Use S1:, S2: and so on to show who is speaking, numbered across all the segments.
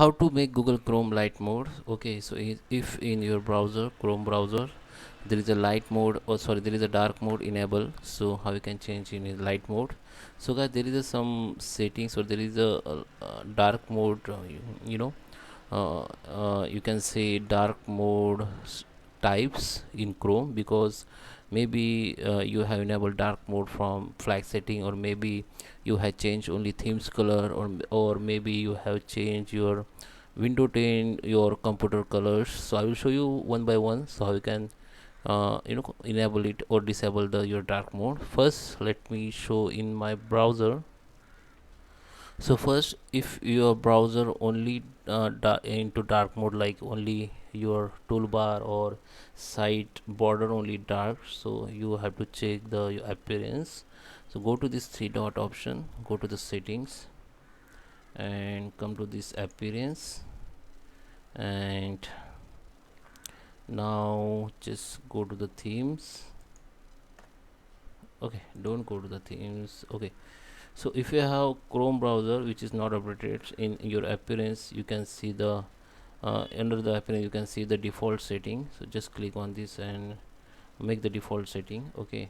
S1: How to make Google Chrome light mode. Okay, so if in your browser, Chrome browser, there is a light mode, or sorry, there is a dark mode enable, so how you can change in a light mode. So guys, there is some settings, or there is a dark mode, you know you can say dark mode types in Chrome, because maybe you have enabled dark mode from flag setting, or maybe you have changed only themes color, or maybe you have changed your window tint, your computer colors. So I will show you one by one, so how you can enable it or disable the your dark mode. First, let me show in my browser. So first, if your browser only into dark mode, like only your toolbar or site border only dark, so you have to check the your appearance. So go to this three dot option, go to the settings, and come to this appearance, and now just go to the themes. Okay, don't go to the themes. Okay, so if you have Chrome browser which is not updated, in your appearance you can see the under the appearance you can see the default setting. So just click on this and make the default setting. Okay,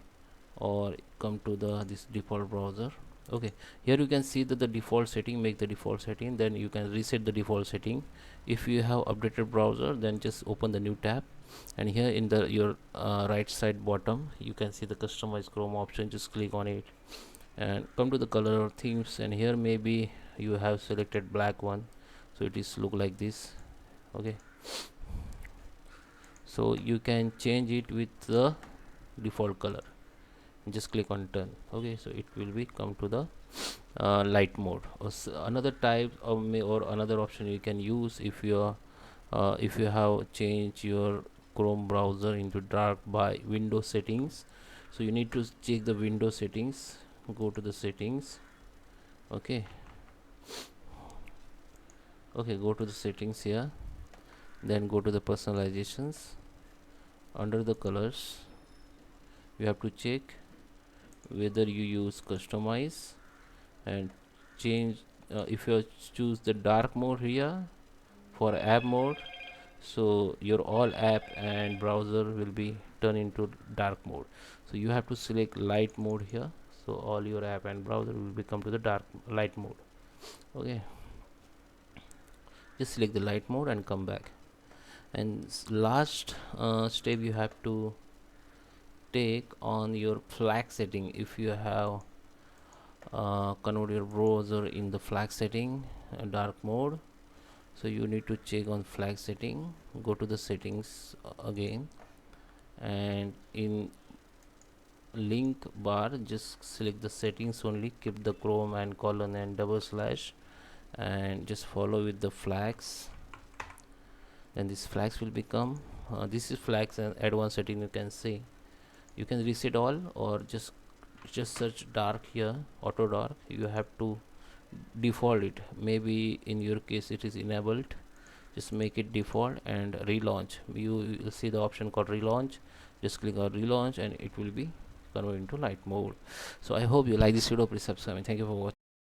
S1: or come to the this default browser. Okay, here you can see that the default setting, make the default setting, then you can reset the default setting. If you have updated browser, then just open the new tab, and here in the your right side bottom you can see the customize Chrome option. Just click on it and come to the color or themes, and here maybe you have selected black one, so it is look like this. Okay, so you can change it with the default color. Just click on turn. Okay, so it will be come to the light mode, or another type of or another option you can use if you have changed your Chrome browser into dark by window settings. So you need to check the window settings, go to the settings. Okay, go to the settings here, then go to the personalizations. Under the colors you have to check whether you use customize and change. If you choose the dark mode here for app mode, so your all app and browser will be turned into dark mode. So you have to select light mode here, so all your app and browser will become to the dark light mode. Okay, just select the light mode and come back. And last step you have to take on your flag setting. If you have convert your browser in the flag setting dark mode, so you need to check on flag setting, go to the settings again, and in link bar just select the settings only, keep the Chrome and colon and double slash, and just follow with the flags. Then these flags will become this is flags and advanced setting. You can see you can reset all, or just search dark here, auto dark. You have to default it, maybe in your case it is enabled. Just make it default and relaunch. You will see the option called relaunch. Just click on relaunch and it will be converted into light mode. So I hope you like this video. Please subscribe and thank you for watching.